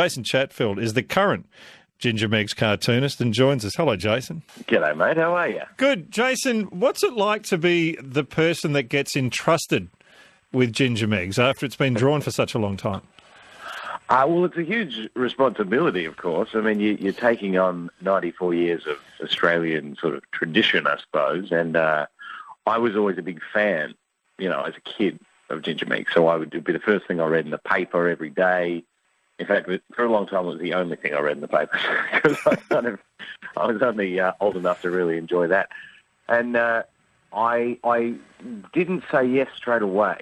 Jason Chatfield is the current Ginger Meggs cartoonist and joins us. Hello, Jason. G'day, mate. How are you? Good. Jason, what's it like to be the person that gets entrusted with Ginger Meggs after it's been drawn for such a long time? Well, it's a huge responsibility, of course. I mean, you're taking on 94 years of Australian sort of tradition, I suppose. And I was always a big fan, as a kid of Ginger Meggs. So it'd be the first thing I read in the paper every day. In fact, for a long time, it was the only thing I read in the paper because I was only old enough to really enjoy that. And I didn't say yes straight away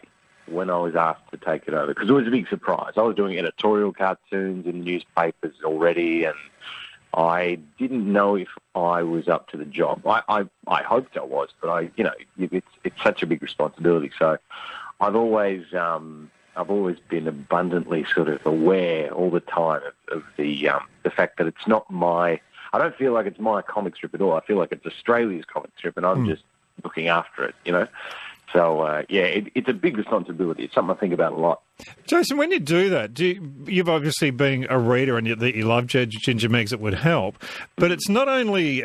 when I was asked to take it over, because it was a big surprise. I was doing editorial cartoons in newspapers already, and I didn't know if I was up to the job. I hoped I was, but it's such a big responsibility. So I've always been abundantly sort of aware all the time of the fact that it's not my. I don't feel like it's my comic strip at all. I feel like it's Australia's comic strip, and I'm just looking after it. So, it's a big responsibility. It's something I think about a lot. Jason, when you do that, you've obviously been a reader and you love Ginger Meggs, it would help. But it's not only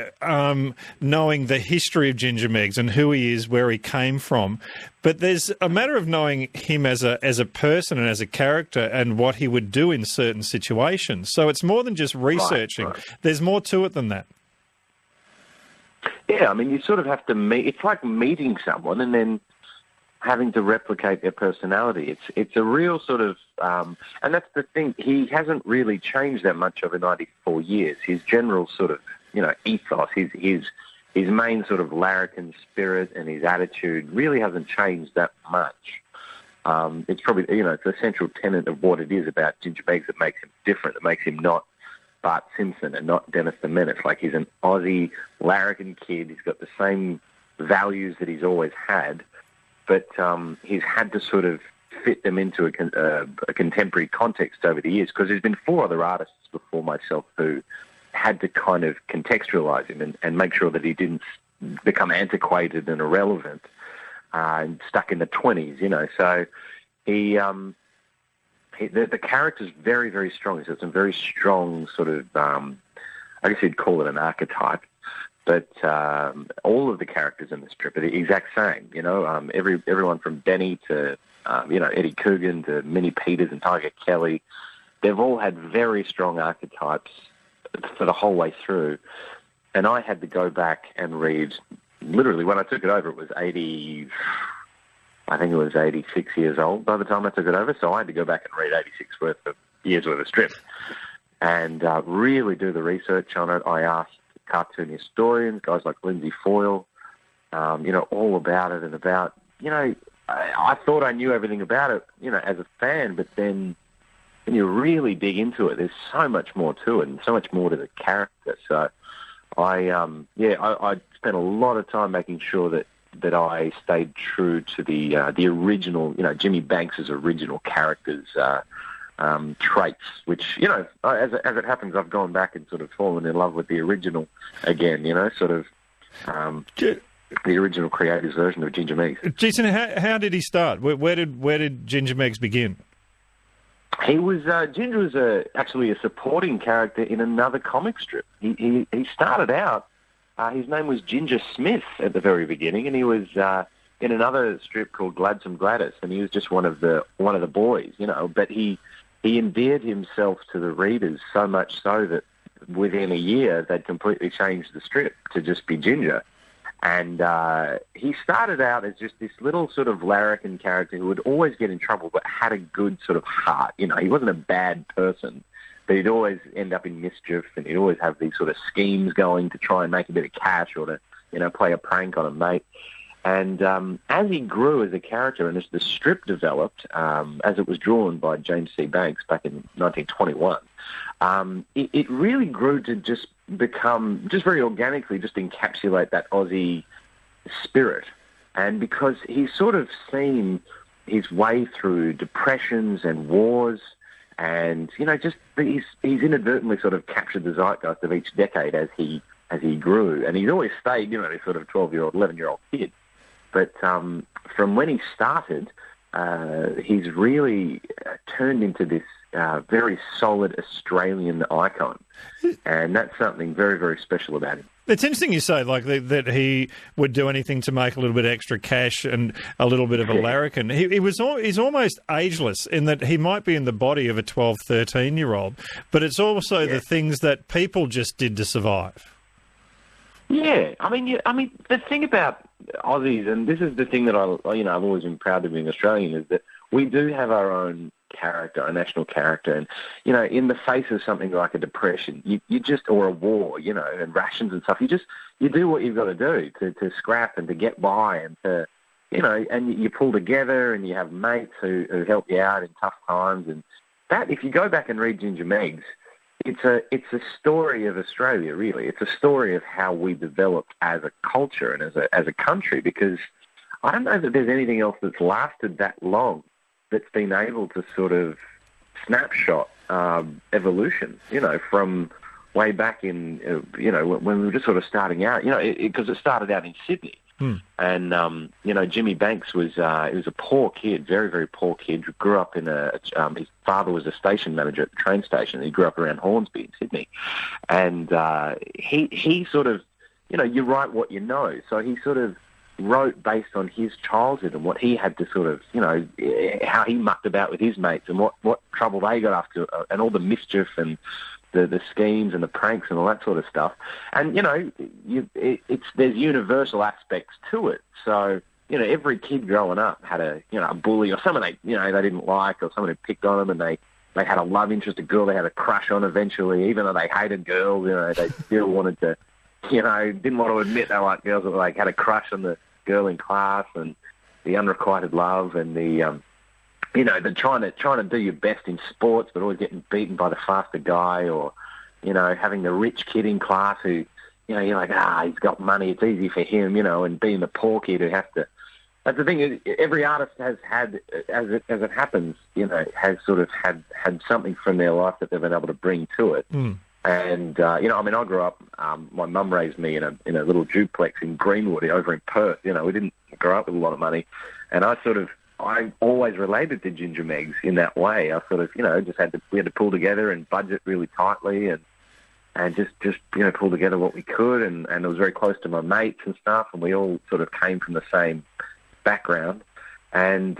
knowing the history of Ginger Meggs and who he is, where he came from, but there's a matter of knowing him as a person and as a character and what he would do in certain situations. So it's more than just researching. Right. There's more to it than that. Yeah, I mean, you sort of have to meet. It's like meeting someone and then having to replicate their personality. It's a real sort of, and that's the thing. He hasn't really changed that much over 94 years. His general sort of, ethos, his main sort of larrikin spirit and his attitude really hasn't changed that much. It's probably, it's a central tenet of what it is about Ginger Meggs that makes him different, that makes him not Bart Simpson and not Dennis the Menace. Like, he's an Aussie larrikin kid. He's got the same values that he's always had, but he's had to sort of fit them into a contemporary context over the years, because there's been 4 other artists before myself who had to kind of contextualize him and make sure that he didn't become antiquated and irrelevant and stuck in the 20s, So the character's very, very strong. He's got some very strong sort of, I guess you'd call it an archetype. But all of the characters in the strip are the exact same, everyone from Benny to, Eddie Coogan to Minnie Peters and Tiger Kelly. They've all had very strong archetypes for the whole way through. And I had to go back and read, literally, when I took it over, it was 86 years old by the time I took it over. So I had to go back and read 86 years worth of strip and really do the research on it. I asked cartoon historians, guys like Lindsay Foyle, all about it and about, I thought I knew everything about it, as a fan, but then when you really dig into it, there's so much more to it and so much more to the character. So I spent a lot of time making sure that I stayed true to the original, Jimmy Banks's original characters, traits, which, as it happens, I've gone back and sort of fallen in love with the original again, the original creator's version of Ginger Meggs. Jason, how did he start? Where did Ginger Meggs begin? He was Ginger was actually a supporting character in another comic strip. He started out. His name was Ginger Smith at the very beginning, and he was in another strip called Gladsome Gladys, and he was just one of the boys, But he endeared himself to the readers so much so that within a year they'd completely changed the strip to just be Ginger. And he started out as just this little sort of larrikin character who would always get in trouble but had a good sort of heart. He wasn't a bad person, but he'd always end up in mischief, and he'd always have these sort of schemes going to try and make a bit of cash or to, play a prank on a mate. And as he grew as a character and as the strip developed, as it was drawn by James C. Banks back in 1921, it really grew to just become, just very organically, just encapsulate that Aussie spirit. And because he's sort of seen his way through depressions and wars, and, he's inadvertently sort of captured the zeitgeist of each decade as he grew. And he's always stayed, this sort of 12-year-old, 11-year-old kid. But from when he started, he's really turned into this very solid Australian icon. And that's something very, very special about him. It's interesting you say that he would do anything to make a little bit extra cash and a little bit of a larrikin. He's almost ageless in that he might be in the body of a 12, 13-year-old, but it's also the things that people just did to survive. Yeah, I mean, the thing about Aussies, and this is the thing that I've always been proud to be an Australian, is that we do have our own character, a national character, and in the face of something like a depression, you just, or a war, and rations and stuff, you do what you've got to do to scrap and to get by, and to and you pull together, and you have mates who help you out in tough times, and that, if you go back and read Ginger Meggs, it's a story of Australia, really. It's a story of how we developed as a culture and as a country, because I don't know that there's anything else that's lasted that long that's been able to sort of snapshot evolution, from way back in, when we were just sort of starting out, because it started out in Sydney. And, Jimmy Banks was he was a poor kid, very, very poor kid, grew up in his father was a station manager at the train station. He grew up around Hornsby in Sydney. And he sort of, you write what you know. So he sort of wrote based on his childhood and what he had to sort of, how he mucked about with his mates and what trouble they got up to, and all the mischief and the schemes and the pranks and all that sort of stuff. And, there's universal aspects to it. So, every kid growing up had a bully or someone they didn't like, or someone who picked on them, and they had a love interest, a girl they had a crush on eventually, even though they hated girls, they still wanted to, didn't want to admit they liked girls, but had a crush on the girl in class, and the unrequited love, and the trying to do your best in sports, but always getting beaten by the faster guy, or having the rich kid in class who you're like, he's got money, it's easy for him, and being the poor kid who has to. That's the thing. Every artist has had, as it happens, has sort of had something from their life that they've been able to bring to it. And, I grew up, my mum raised me in a little duplex in Greenwood over in Perth. We didn't grow up with a lot of money. And I always related to Ginger Meggs in that way. I sort of, we had to pull together and budget really tightly and just pull together what we could. And it was very close to my mates and stuff. And we all sort of came from the same background. And,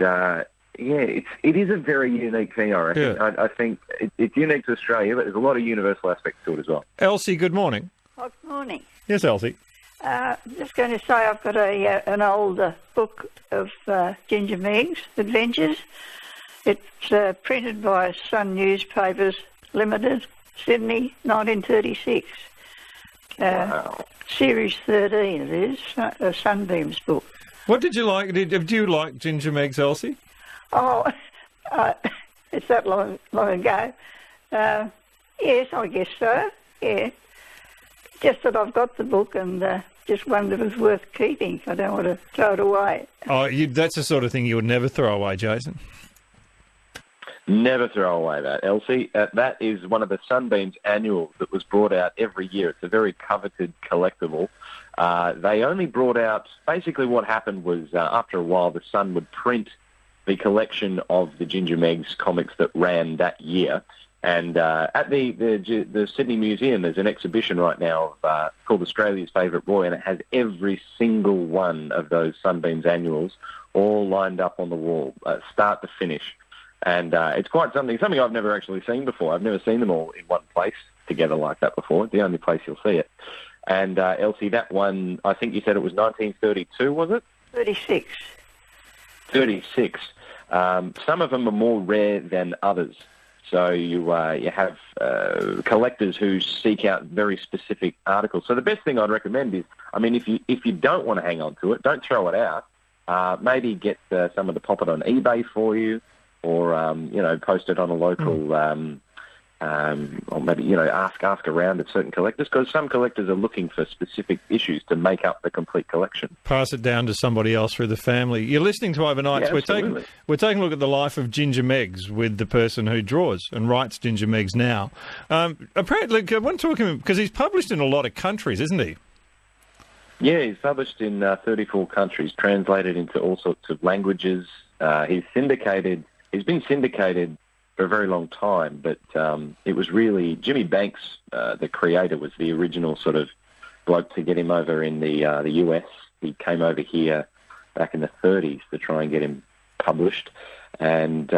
it is a very unique thing, I reckon. Yeah. I think it's unique to Australia, but there's a lot of universal aspects to it as well. Elsie, good morning. Oh, good morning. Yes, Elsie. Just going to say I've got an older book of Ginger Meggs' adventures. It's printed by Sun Newspapers Limited, Sydney, 1936. Wow. Series 13 it is, a Sunbeams book. What did you like? Did you like Ginger Meggs, Elsie? Oh, it's that long ago. Yes, I guess so, yeah. Just that I've got the book and just wondered if it was worth keeping. I don't want to throw it away. Oh, that's the sort of thing you would never throw away, Jason. Never throw away that, Elsie. That is one of the Sunbeams annuals that was brought out every year. It's a very coveted collectible. They only brought out, basically what happened was after a while the Sun would print the collection of the Ginger Meggs comics that ran that year. And at the Sydney Museum, there's an exhibition right now called Australia's Favourite Boy, and it has every single one of those Sunbeams annuals all lined up on the wall, start to finish. And it's quite something I've never actually seen before. I've never seen them all in one place together like that before. It's the only place you'll see it. And, Elsie, that one, I think you said it was 1932, was it? 36. 36. Some of them are more rare than others. So you have collectors who seek out very specific articles. So the best thing I'd recommend is, if you don't want to hang on to it, don't throw it out. Maybe get someone to pop it on eBay for you, or post it on a local, or maybe ask around at certain collectors, because some collectors are looking for specific issues to make up the complete collection. Pass it down to somebody else through the family. You're listening to Overnights. Yeah, we're taking a look at the life of Ginger Meggs with the person who draws and writes Ginger Meggs now. Apparently, I want to talk to him because he's published in a lot of countries, isn't he? Yeah, he's published in 34 countries, translated into all sorts of languages. He's been syndicated for a very long time. But it was really Jimmy Banks, the creator, was the original sort of bloke to get him over in the US. He came over here back in the 30s to try and get him published. And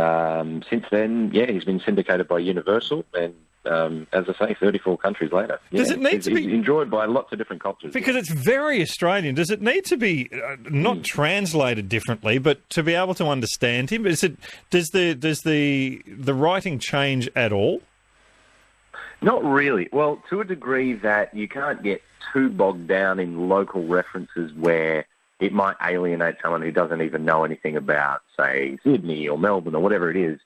since then, he's been syndicated by Universal, and as I say, 34 countries later. Does it need to be enjoyed by lots of different cultures? Because it's very Australian. Does it need to be not translated differently, but to be able to understand him? Does the writing change at all? Not really. Well, to a degree that you can't get too bogged down in local references where it might alienate someone who doesn't even know anything about, say, Sydney or Melbourne or whatever it is.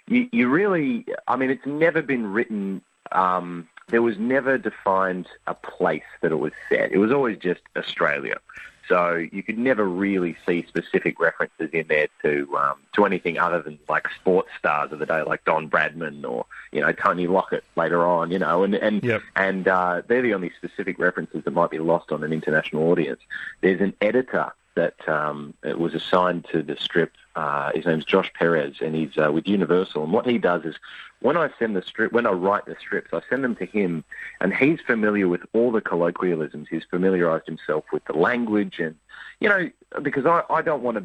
You really, I mean, it's never been written, there was never defined a place that it was set. It was always just Australia. So you could never really see specific references in there to anything other than like sports stars of the day, like Don Bradman or, Tony Lockett later on, and they're the only specific references that might be lost on an international audience. There's an editor that was assigned to the strip. His name's Josh Perez, and he's with Universal. And what he does is, when I write the strips, I send them to him, and he's familiar with all the colloquialisms. He's familiarised himself with the language, and because I don't want to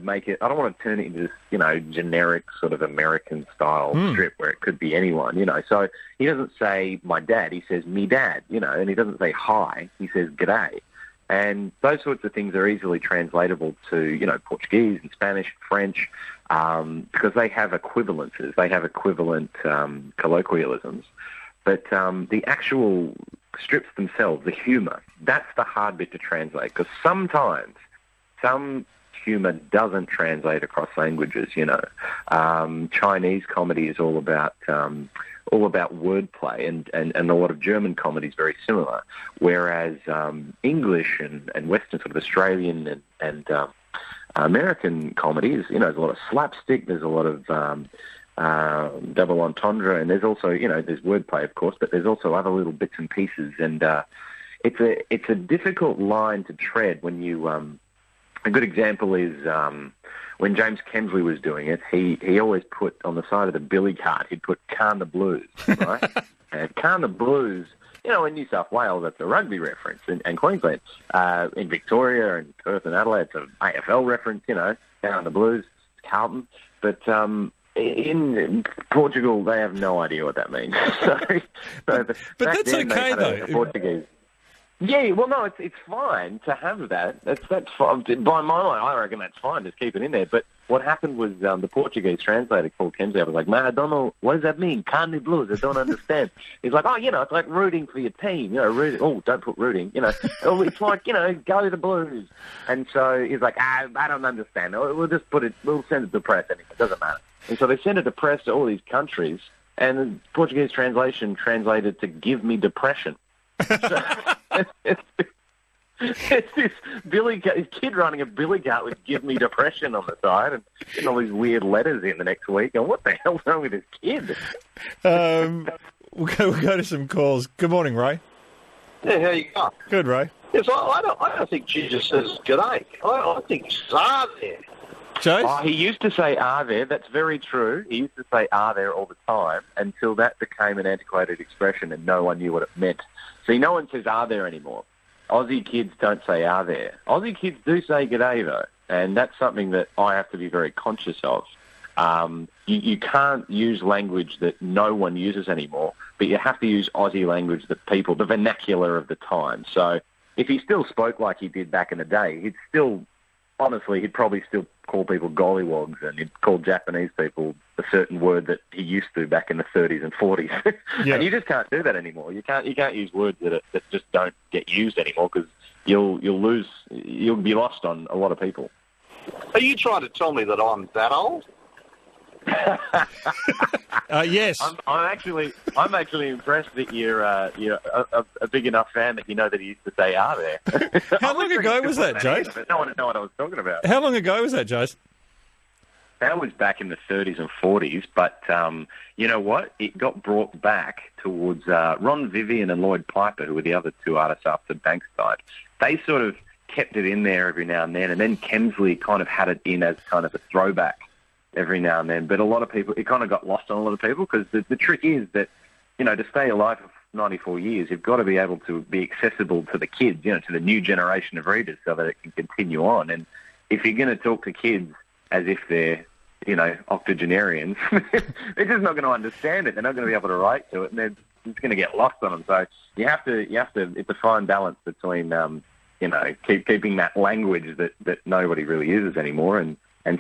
turn it into this generic sort of American style strip where it could be anyone. So he doesn't say my dad, he says me dad. And he doesn't say hi, he says g'day. And those sorts of things are easily translatable to, Portuguese and Spanish and French, because they have equivalences. They have equivalent colloquialisms. But the actual strips themselves, the humour, that's the hard bit to translate, because sometimes some humour doesn't translate across languages, Chinese comedy is all about wordplay, and a lot of German comedy is very similar, whereas English and Western sort of Australian and American comedy is, there's a lot of slapstick, there's a lot of double entendre, and there's also, there's wordplay, of course, but there's also other little bits and pieces, and it's a difficult line to tread when you, a good example is when James Kinsley was doing it, he always put on the side of the billy cart, he'd put Carn the Blues, right? And Carn the Blues, in New South Wales, that's a rugby reference, and Queensland. In Victoria and Perth and Adelaide, it's an AFL reference, Carn the Blues, Carlton. But in Portugal, they have no idea what that means. But that's okay, though. Portuguese. Yeah, well, no, it's fine to have that. That's fine. By my mind, I reckon that's fine. Just keep it in there. But what happened was the Portuguese translator called Kinsley. I was like, man, I don't know. What does that mean? Carne Blues. I don't understand. He's like, it's like rooting for your team. Rooting. Oh, don't put rooting. Oh, it's like, go the Blues. And so he's like, I don't understand. We'll just put it. We'll send it to press anyway. It doesn't matter. And so they sent it to press to all these countries, and the Portuguese translation translated to "give me depression." So, it's this kid running a billy cart with "give me depression" on the side, and getting all these weird letters in the next week. And what the hell's wrong with this kid? We'll go to some calls. Good morning, Ray. Yeah, how you going? Good, Ray. Yes, I don't think Ginger says g'day. I think he's there. Jase? Oh, he used to say "are there." That's very true. He used to say "are there" all the time until that became an antiquated expression and no one knew what it meant. See, no one says "are there" anymore. Aussie kids don't say "are there." Aussie kids do say "g'day" though, and that's something that I have to be very conscious of. You can't use language that no one uses anymore, but you have to use Aussie language that the vernacular of the time. So if he still spoke like he did back in the day, he'd probably still call people gollywogs, and he'd call Japanese people a certain word that he used to back in the 30s and 40s. Yeah. And you just can't do that anymore. You can't use words that just don't get used anymore, because you'll be lost on a lot of people. Are you trying to tell me that I'm that old? Yes. I'm actually impressed that you're a big enough fan that you know that he used to say "are there." How long ago was that, Jase? No one knew what I was talking about. How long ago was that, Jase? That was back in the 30s and 40s, but you know what? It got brought back towards Ron Vivian and Lloyd Piper, who were the other two artists after Banks died. They sort of kept it in there every now and then Kinsley kind of had it in as kind of a throwback. every now and then. But a lot of people, it kind of got lost on a lot of people because the trick is that, to stay alive for 94 years, you've got to be able to be accessible to the kids, to the new generation of readers so that it can continue on. And if you're going to talk to kids as if they're, octogenarians, they're just not going to understand it. They're not going to be able to relate to it, and it's going to get lost on them. So you have to, it's a fine balance between, keeping that language that nobody really uses anymore and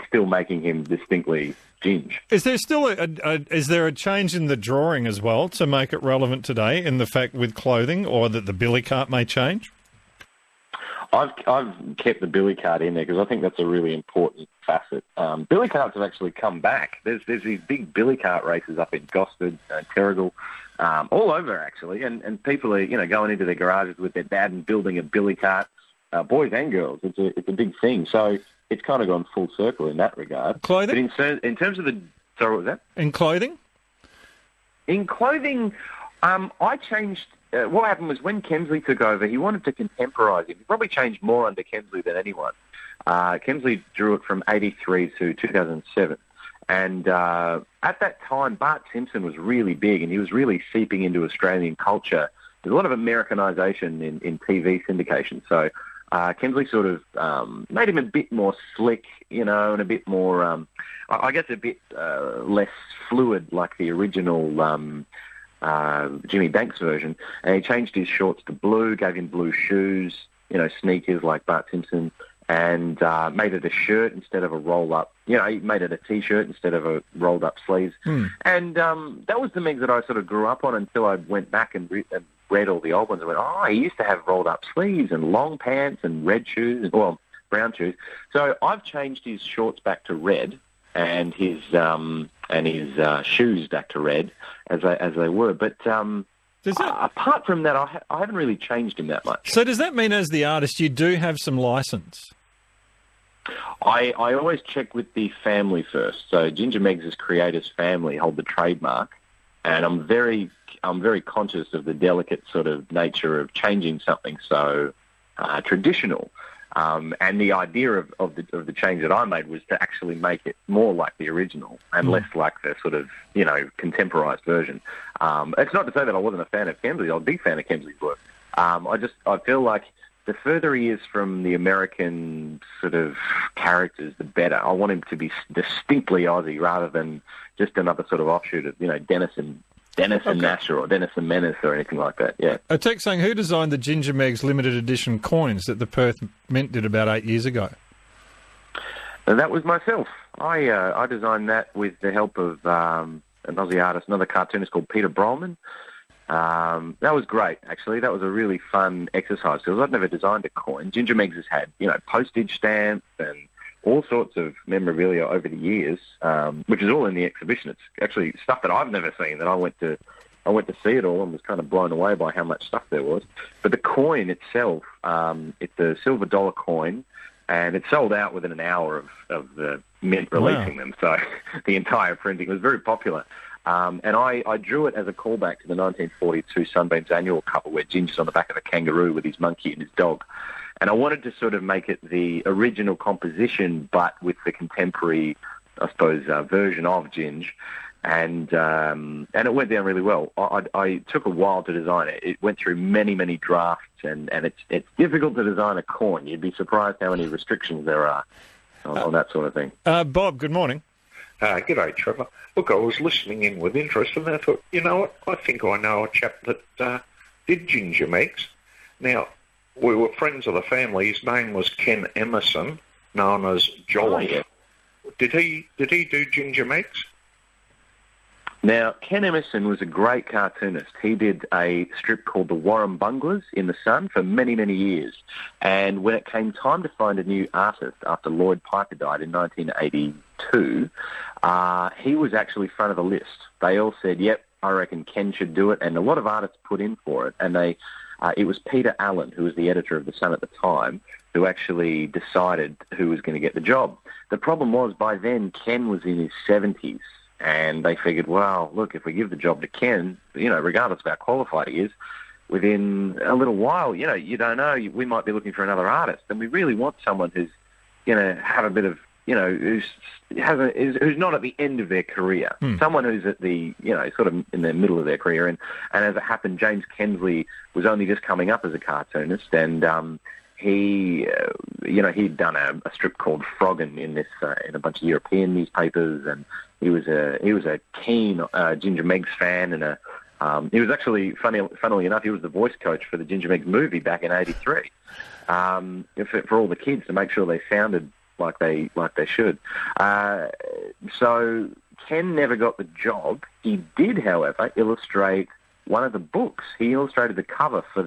still making him distinctly Ginge. Is there still is there a change in the drawing as well to make it relevant today in the fact with clothing, or that the billy cart may change? I've kept the billy cart in there because I think that's a really important facet. Billy carts have actually come back. There's these big billy cart races up in Gosford, Terrigal, all over actually, and people are going into their garages with their dad and building a billy cart, boys and girls. It's a big thing. So it's kind of gone full circle in that regard. Clothing? But in terms of the... Sorry, what was that? In clothing? In clothing, I changed... what happened was when Kinsley took over, he wanted to contemporise him. He probably changed more under Kinsley than anyone. Kinsley drew it from 83 to 2007. And at that time, Bart Simpson was really big and he was really seeping into Australian culture. There's a lot of Americanisation in TV syndication. So Kinsley sort of made him a bit more slick, and a bit more, I guess a bit less fluid like the original Jimmy Banks version. And he changed his shorts to blue, gave him blue shoes, sneakers like Bart Simpson, and made it a shirt instead of a roll-up. He made it a T-shirt instead of a rolled-up sleeves. And that was the Meggs that I sort of grew up on until I went back and read all the old ones and went, he used to have rolled-up sleeves and long pants and red shoes, well, brown shoes. So I've changed his shorts back to red and his shoes back to red as they were. But apart from that, I haven't really changed him that much. So does that mean as the artist you do have some licence? I always check with the family first. So Ginger Meggs' creators' family hold the trademark, and I'm very conscious of the delicate sort of nature of changing something so traditional. And the idea of the change that I made was to actually make it more like the original and less like the sort of, contemporised version. It's not to say that I wasn't a fan of Kinsley. I was a big fan of Kinsley's work. I feel like the further he is from the American sort of characters, the better. I want him to be distinctly Aussie rather than just another sort of offshoot of, Dennis and Nasher or Dennis and Menace or anything like that, yeah. A text saying, who designed the Ginger Meggs limited edition coins that the Perth Mint did about 8 years ago? And that was myself. I designed that with the help of an Aussie artist, another cartoonist called Peter Brolman. That was great, actually. That was a really fun exercise because I'd never designed a coin. Ginger Meggs has had, postage stamps and all sorts of memorabilia over the years, which is all in the exhibition. It's actually stuff that I've never seen, that I went to see it all and was kind of blown away by how much stuff there was. But the coin itself, it's a silver dollar coin, and it sold out within an hour of the Mint releasing them. So the entire printing was very popular. And I drew it as a callback to the 1942 Sunbeams annual cover where Ginger's on the back of a kangaroo with his monkey and his dog. And I wanted to sort of make it the original composition, but with the contemporary, I suppose, version of Ginge. And it went down really well. I took a while to design it. It went through many, many drafts, and it's difficult to design a coin. You'd be surprised how many restrictions there are on that sort of thing. Bob, good morning. G'day, Trevor. Look, I was listening in with interest, and I thought, you know what, I think I know a chap that did Ginger Meggs. Now, we were friends of the family. His name was Ken Emerson, known as Jolly. Oh, yeah. Did he do Ginger Meggs? Now, Ken Emerson was a great cartoonist. He did a strip called The Warren Bunglers in the Sun for many, many years. And when it came time to find a new artist after Lloyd Piper died in 1982, he was actually front of the list. They all said, yep, I reckon Ken should do it. And a lot of artists put in for it. And it was Peter Allen, who was the editor of The Sun at the time, who actually decided who was going to get the job. The problem was, by then, Ken was in his 70s. And they figured, well, look, if we give the job to Ken, regardless of how qualified he is, within a little while, you don't know, we might be looking for another artist. And we really want someone who's going to have a bit of, who's not at the end of their career. Someone who's at the, sort of in the middle of their career. And as it happened, James Kinsley was only just coming up as a cartoonist, and he'd done a strip called Froggin in a bunch of European newspapers, and he was a keen Ginger Meggs fan, and he was actually, funnily enough, he was the voice coach for the Ginger Meggs movie back in '83, for all the kids to make sure they sounded like they should. So Ken never got the job. He did, however, illustrate one of the books. He illustrated the cover for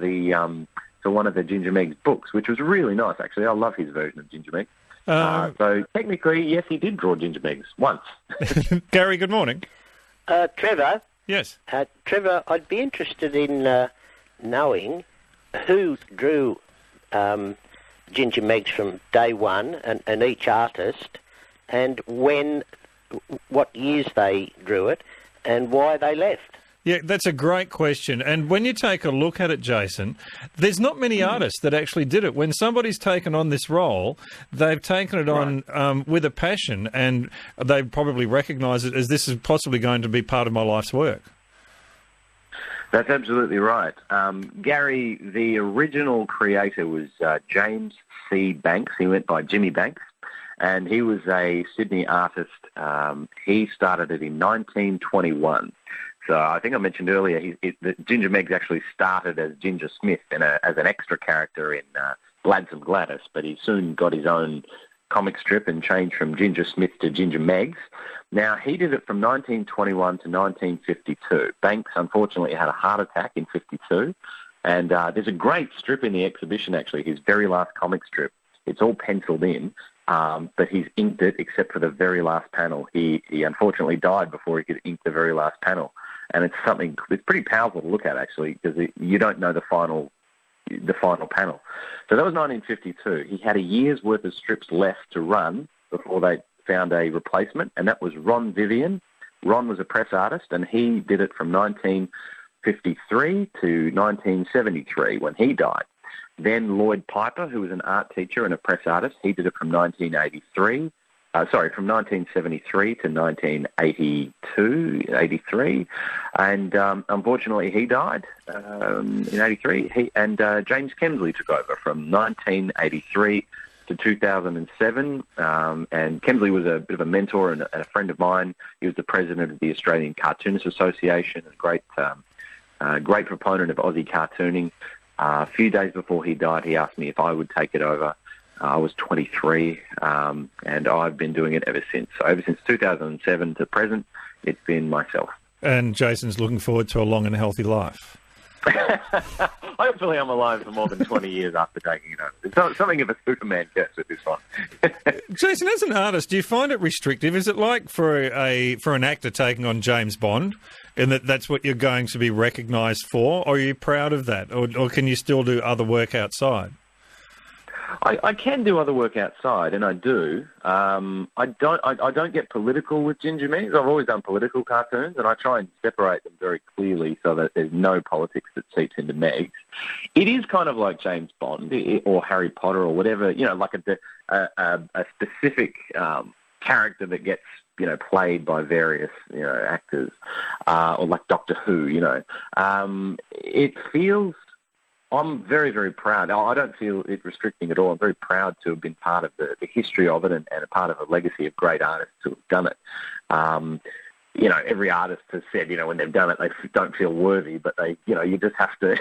one of the Ginger Meggs books, which was really nice, actually. I love his version of Ginger Meggs. So technically, yes, he did draw Ginger Meggs once. Gary, good morning. Trevor? Yes. Trevor, I'd be interested in knowing who drew Ginger Meggs from day one, and each artist, and what years they drew it, and why they left. Yeah, that's a great question. And when you take a look at it, Jason, there's not many artists that actually did it. When somebody's taken on this role, they've taken it on with a passion, and they probably recognise it as this is possibly going to be part of my life's work. That's absolutely right. Gary, the original creator was James C. Banks. He went by Jimmy Banks, and he was a Sydney artist. He started it in 1921. So I think I mentioned earlier that Ginger Meggs actually started as Ginger Smith as an extra character in Gladsome Gladys, but he soon got his own comic strip and changed from Ginger Smith to Ginger Meggs. Now, he did it from 1921 to 1952. Banks, unfortunately, had a heart attack in 52, and there's a great strip in the exhibition, actually, his very last comic strip. It's all penciled in, but he's inked it except for the very last panel. He unfortunately died before he could ink the very last panel, and it's pretty powerful to look at, actually, because you don't know the final panel. So that was 1952. He had a year's worth of strips left to run before they found a replacement, and that was Ron Vivian. Ron was a press artist, and he did it from 1953 to 1973 when he died. Then Lloyd Piper, who was an art teacher and a press artist, he did it from 1973 to 1983, and unfortunately he died in 83. James Kinsley took over from 1983 to 2007, and Kinsley was a bit of a mentor and a friend of mine. He was the president of the Australian Cartoonists Association, a great proponent of Aussie cartooning. A few days before he died, he asked me if I would take it over. I was 23, and I've been doing it ever since. So ever since 2007 to present, it's been myself. And Jason's looking forward to a long and healthy life. Hopefully I'm alive for more than 20 years after taking it over. It's something of a Superman curse with this one. Jason, as an artist, do you find it restrictive? Is it like for an actor taking on James Bond, and that's what you're going to be recognised for? Or are you proud of that? Or can you still do other work outside? I can do other work outside, and I do. I don't get political with Ginger Meggs. I've always done political cartoons, and I try and separate them very clearly so that there's no politics that seeps into Meggs. It is kind of like James Bond or Harry Potter or whatever, like a specific character that gets played by various actors, or like Doctor Who. It feels. I'm very, very proud. I don't feel it restricting at all. I'm very proud to have been part of the history of it and a part of a legacy of great artists who have done it. Every artist has said, when they've done it, they don't feel worthy, but they, you just have to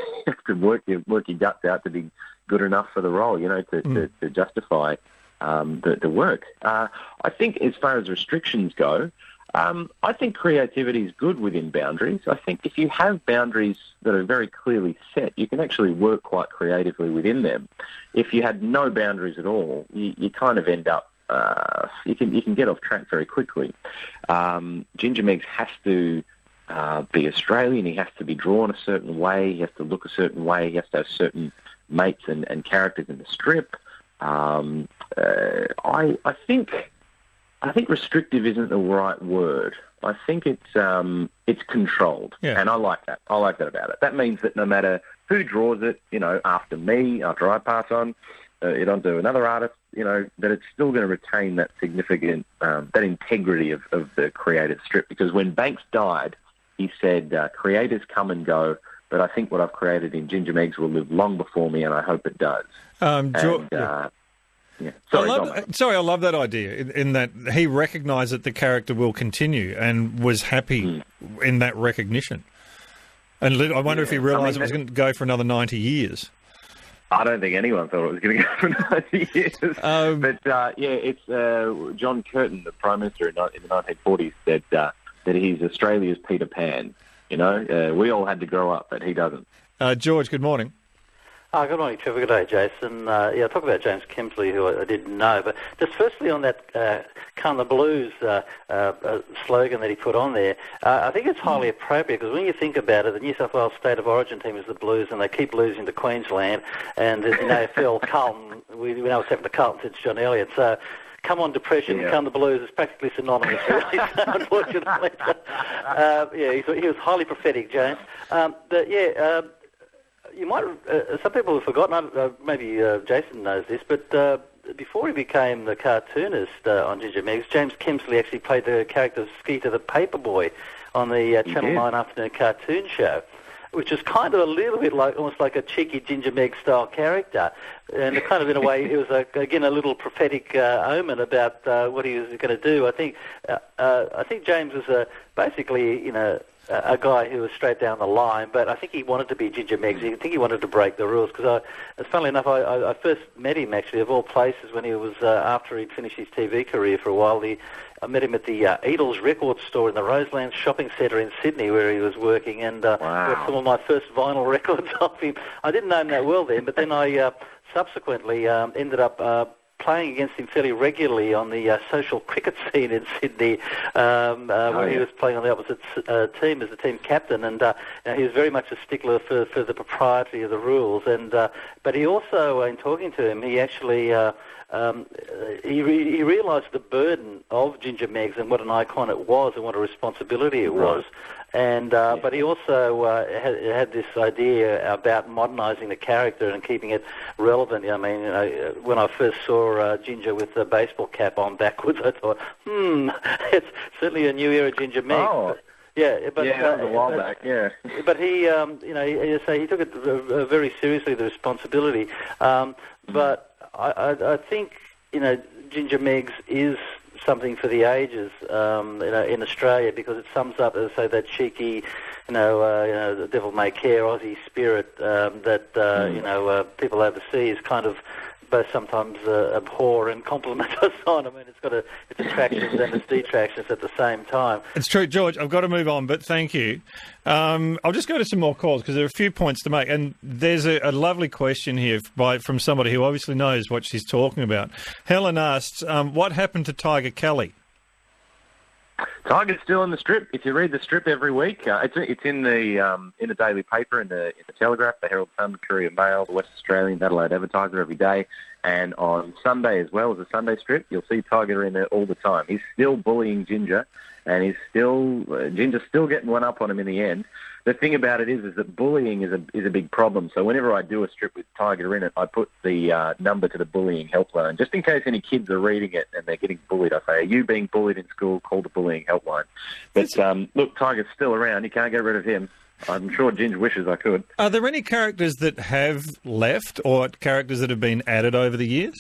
work your guts out to be good enough for the role, to justify the work. I think as far as restrictions go, I think creativity is good within boundaries. I think if you have boundaries that are very clearly set, you can actually work quite creatively within them. If you had no boundaries at all, you kind of end up, you can get off track very quickly. Ginger Meggs has to be Australian. He has to be drawn a certain way. He has to look a certain way. He has to have certain mates and characters in the strip. I think restrictive isn't the right word. I think it's controlled, and I like that. I like that about it. That means that no matter who draws it, after me, after I pass on, it onto another artist, that it's still going to retain that significant, that integrity of the creative strip. Because when Banks died, he said, creators come and go, but I think what I've created in Ginger Meggs will live long before me, and I hope it does. Yeah. I love that idea in that he recognised that the character will continue and was happy in that recognition. And I wonder if he realised it was going to go for another 90 years. I don't think anyone thought it was going to go for 90 years. It's John Curtin, the Prime Minister in the 1940s, said that he's Australia's Peter Pan. We all had to grow up, but he doesn't. George, good morning. Good morning, Trevor. Good day, Jason. Talk about James Kinsley, who I didn't know. But just firstly on that Come the Blues slogan that he put on there, I think it's highly appropriate because when you think about it, the New South Wales State of Origin team is the Blues and they keep losing to Queensland. And there's an AFL, Carlton, we know what's happened to Carlton since John Elliott. So come on depression, come the blues is practically synonymous, really, unfortunately. He was highly prophetic, James. You might. Some people have forgotten. Maybe Jason knows this, but before he became the cartoonist on Ginger Meggs, James Kinsley actually played the character of Skeeter the Paperboy on the Channel 9 afternoon cartoon show, which is kind of a little bit almost like a cheeky Ginger Meggs style character, and kind of in a way it was again a little prophetic omen about what he was going to do. I think James was basically a guy who was straight down the line, but I think he wanted to be Ginger Meggs. I think he wanted to break the rules because, funnily enough, I first met him actually of all places when he was after he'd finished his TV career for a while. I met him at the Edels record store in the Roseland Shopping Centre in Sydney where he was working, and got some of my first vinyl records of him. I didn't know him that well then, but then I subsequently ended up playing against him fairly regularly on the social cricket scene in Sydney when he was playing on the opposite team as the team captain, and he was very much a stickler for the propriety of the rules. And but he also, in talking to him, he actually he realised the burden of Ginger Meggs and what an icon it was and what a responsibility it was. And but he also had this idea about modernising the character and keeping it relevant. I mean, when I first saw Ginger with the baseball cap on backwards, I thought, it's certainly a new era Ginger Meggs. Oh. That was a while back. Yeah, but he, he took it very seriously, the responsibility. But I think Ginger Meggs is something for the ages, in Australia, because it sums up, as I say, that cheeky, the devil may care Aussie spirit that people overseas kind of both sometimes abhor and compliment us on. I mean, it's got its attractions and its detractions at the same time. It's true, George. I've got to move on, but thank you. I'll just go to some more calls because there are a few points to make. And there's a lovely question here from somebody who obviously knows what she's talking about. Helen asks, what happened to Tiger Kelly? Tiger's still in the strip. If you read the strip every week, it's in the daily paper, in the Telegraph, the Herald Sun, the Courier Mail, the West Australian, the Adelaide Advertiser every day, and on Sunday as well as a Sunday strip, you'll see Tiger in there all the time. He's still bullying Ginger, and Ginger's still getting one up on him in the end. The thing about it is that bullying is a big problem. So whenever I do a strip with Tiger in it, I put the number to the bullying helpline, just in case any kids are reading it and they're getting bullied. I say, are you being bullied in school? Call the bullying helpline. But look, Tiger's still around. You can't get rid of him. I'm sure Ginger wishes I could. Are there any characters that have left or characters that have been added over the years?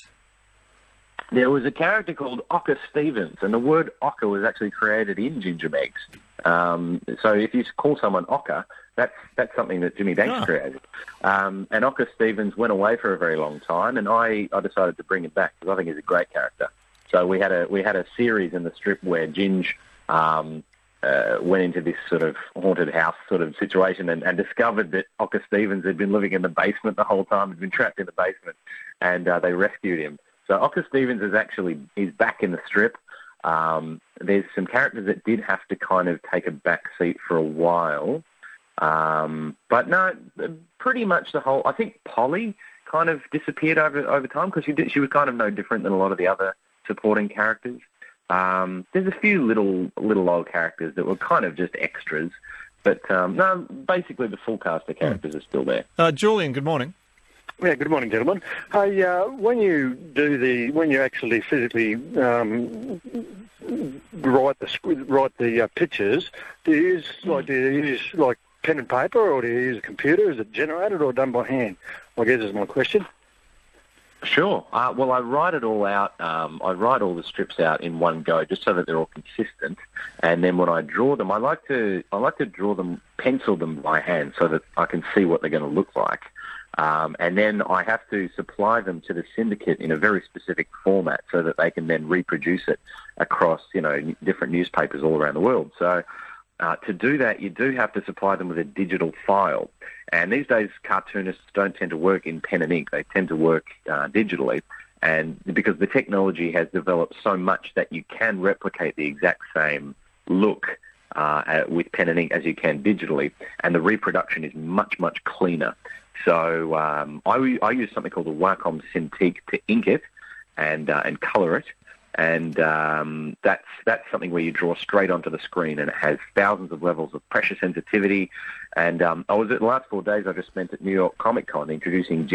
There was a character called Akka Stevens, and the word Akka was actually created in Ginger Meggs. So if you call someone Akka, that's something that Jimmy Banks created. And Akka Stevens went away for a very long time, and I decided to bring him back because I think he's a great character. So we had a series in the strip where Ginge went into this sort of haunted house sort of situation and discovered that Akka Stevens had been living in the basement the whole time, had been trapped in the basement, and they rescued him. So Akka Stevens he's back in the strip. There's some characters that did have to kind of take a back seat for a while. But no, pretty much I think Polly kind of disappeared over time because she was kind of no different than a lot of the other supporting characters. There's a few little old characters that were kind of just extras. But no, basically the full cast of characters are still there. Julian, good morning. Yeah, good morning, gentlemen. Hey, when you actually physically write the pictures, do you use pen and paper, or do you use a computer? Is it generated or done by hand? I guess is my question. Sure. Well, I write it all out. I write all the strips out in one go, just so that they're all consistent. And then when I draw them, I like to draw them, pencil them by hand, so that I can see what they're going to look like. And then I have to supply them to the syndicate in a very specific format, so that they can then reproduce it across, different newspapers all around the world. So to do that, you do have to supply them with a digital file. And these days, cartoonists don't tend to work in pen and ink. They tend to work digitally. And because the technology has developed so much that you can replicate the exact same look with pen and ink as you can digitally, and the reproduction is much, much cleaner. So I use something called a Wacom Cintiq to ink it and colour it. And that's something where you draw straight onto the screen, and it has thousands of levels of pressure sensitivity. And I was at the last 4 days I just spent at New York Comic Con introducing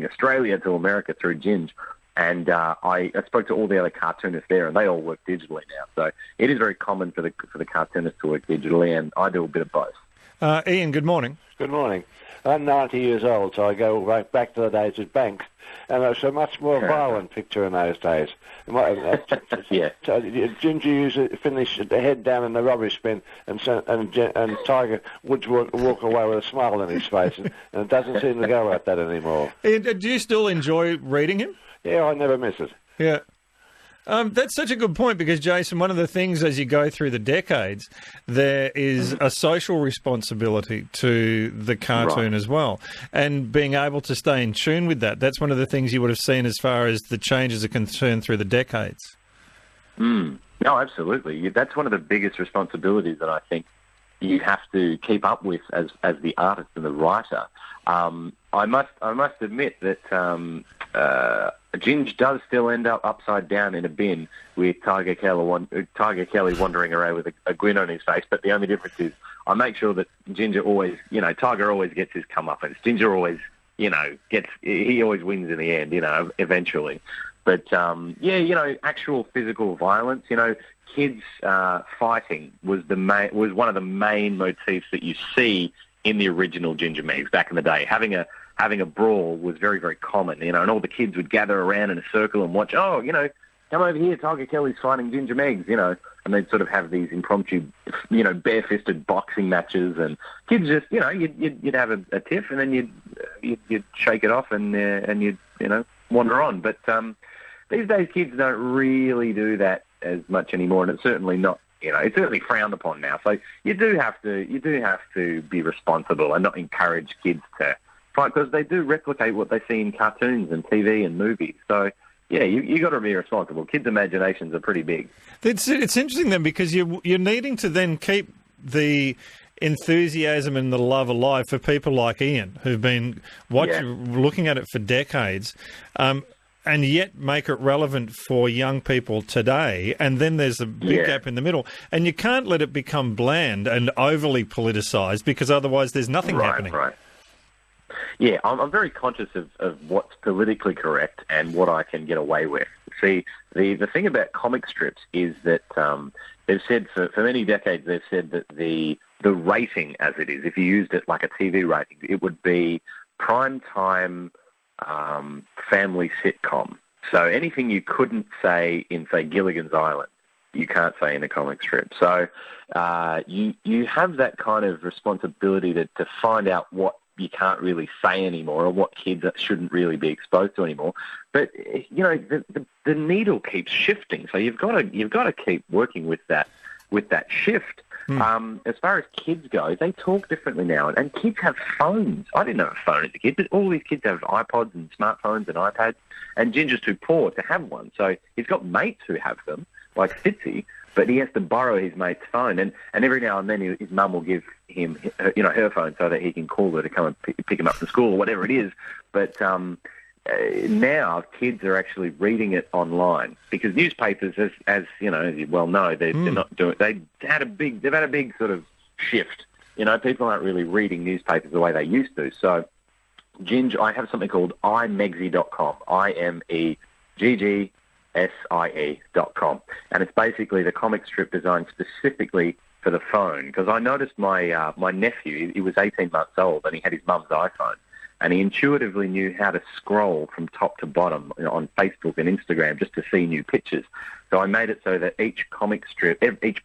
Australia to America through Ginge. And I spoke to all the other cartoonists there, and they all work digitally now. So it is very common for the cartoonists to work digitally, and I do a bit of both. Ian, good morning. Good morning. I'm 90 years old, so I go right back to the days at Banks, and it's a much more violent picture in those days. Yeah. So Ginger used to finish the head down in the rubbish bin, and Tiger would walk away with a smile on his face, and it doesn't seem to go like that anymore. Ian, do you still enjoy reading him? Yeah, I never miss it. Yeah. That's such a good point, because, Jason, one of the things as you go through the decades, there is a social responsibility to the cartoon as well. And being able to stay in tune with that, that's one of the things you would have seen as far as the changes are concerned through the decades. No, absolutely. That's one of the biggest responsibilities that I think you have to keep up with as the artist and the writer. I must admit that Ginge does still end up upside down in a bin with Tiger Kelly wandering around with a grin on his face. But the only difference is I make sure that Ginger always, Tiger always gets his comeuppance. Ginger always, he always wins in the end, eventually. But actual physical violence, kids fighting was one of the main motifs that you see in the original Ginger Meggs back in the day. Having a brawl was very, very common, and all the kids would gather around in a circle and watch, come over here, Tiger Kelly's fighting Ginger Meggs, and they'd sort of have these impromptu, bare-fisted boxing matches, and kids just, you'd have a tiff, and then you'd shake it off and you'd, wander on. But these days kids don't really do that as much anymore, and it's certainly not, it's certainly frowned upon now. So you do have to be responsible and not encourage kids to fight, because they do replicate what they see in cartoons and TV and movies. So yeah, you got to be responsible. Kids' imaginations are pretty big. It's interesting then, because you're needing to then keep the enthusiasm and the love alive for people like Ian, who've been looking at it for decades. And yet make it relevant for young people today. And then there's a big gap in the middle. And you can't let it become bland and overly politicised, because otherwise there's nothing happening. Right. Yeah, I'm very conscious of what's politically correct and what I can get away with. See, the thing about comic strips is that they've said for many decades, they've said that the rating as it is, if you used it like a TV rating, it would be prime time family sitcom. So anything you couldn't say in, say, Gilligan's Island, you can't say in a comic strip. So you have that kind of responsibility to find out what you can't really say anymore, or what kids shouldn't really be exposed to anymore. But the needle keeps shifting, so you've got to keep working with that shift. As far as kids go, they talk differently now, and kids have phones. I didn't have a phone as a kid, but all these kids have iPods and smartphones and iPads, and Ginger's too poor to have one. So he's got mates who have them, like Fitzy, but he has to borrow his mate's phone, and every now and then his mum will give him her phone so that he can call her to come and pick him up from school or whatever it is. But now kids are actually reading it online, because newspapers, as you well know, they're not doing. They've had a big sort of shift. People aren't really reading newspapers the way they used to. So Ginger, I have something called iMeggsy.com, IMEGGSIE.com. And it's basically the comic strip designed specifically for the phone. Because I noticed my nephew, he was 18 months old, and he had his mum's iPhone. And he intuitively knew how to scroll from top to bottom on Facebook and Instagram just to see new pictures. So I made it so that each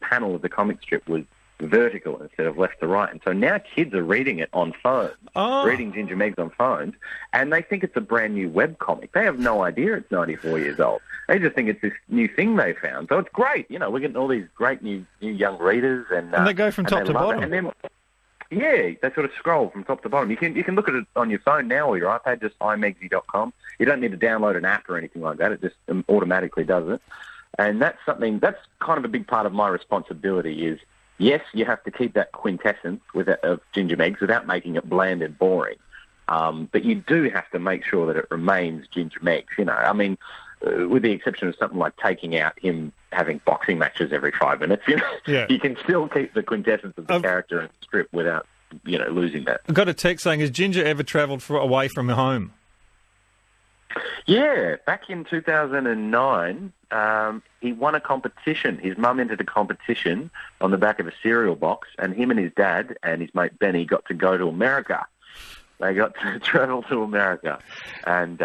panel of the comic strip was vertical instead of left to right. And so now kids are reading it on phones, reading Ginger Meggs on phones, and they think it's a brand new webcomic. They have no idea it's 94 years old. They just think it's this new thing they found. So it's great. You know, we're getting all these great new young readers. And they go from top to bottom. And then, yeah, they sort of scroll from top to bottom. You can look at it on your phone now or your iPad, just iMeggsy.com. You don't need to download an app or anything like that. It just automatically does it. And that's kind of a big part of my responsibility is, yes, you have to keep that quintessence of Ginger Meggs without making it bland and boring. But you do have to make sure that it remains Ginger Meggs, you know. I mean, with the exception of something like taking out him having boxing matches every 5 minutes, you know, you can still keep the quintessence of the character in the strip without, you know, losing that. I got a text saying, has Ginger ever travelled away from home? Yeah, back in 2009, he won a competition. His mum entered a competition on the back of a cereal box, and him and his dad and his mate Benny got to go to America. They got to travel to America. And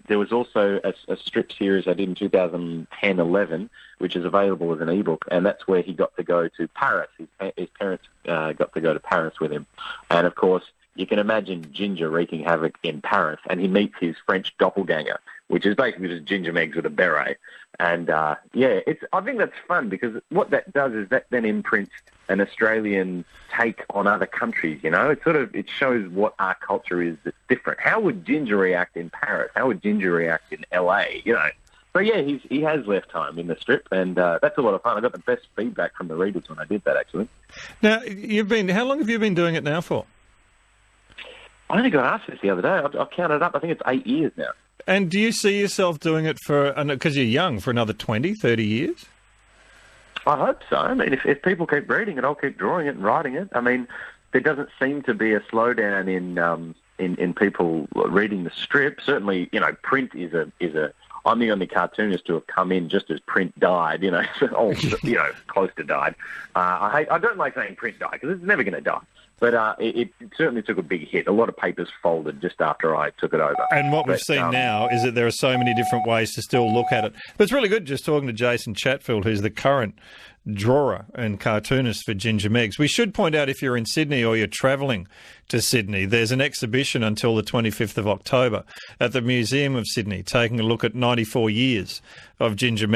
there was also a strip series I did in 2010-11, which is available as an ebook, and that's where he got to go to Paris. His parents got to go to Paris with him. And, of course, you can imagine Ginger wreaking havoc in Paris, and he meets his French doppelganger, which is basically just Ginger Meggs with a beret. And, I think that's fun because what that does is that then imprints an Australian take on other countries, you know? It shows what our culture is that's different. How would Ginger react in Paris? How would Ginger react in LA, you know? So, yeah, he has left home in the strip, and that's a lot of fun. I got the best feedback from the readers when I did that, actually. Now, how long have you been doing it now for? I only got asked this the other day. I've counted up. I think it's 8 years now. And do you see yourself doing it because you're young, for another 20, 30 years? I hope so. I mean, if people keep reading it, I'll keep drawing it and writing it. I mean, there doesn't seem to be a slowdown in people reading the strip. Certainly, you know, print is a. I'm the only cartoonist to have come in just as print died, you know, close to died. I don't like saying print died because it's never going to die. But it certainly took a big hit. A lot of papers folded just after I took it over. And what we've seen now is that there are so many different ways to still look at it. But it's really good just talking to Jason Chatfield, who's the current drawer and cartoonist for Ginger Meggs. We should point out, if you're in Sydney or you're travelling to Sydney, there's an exhibition until the 25th of October at the Museum of Sydney, taking a look at 94 years of Ginger Meggs.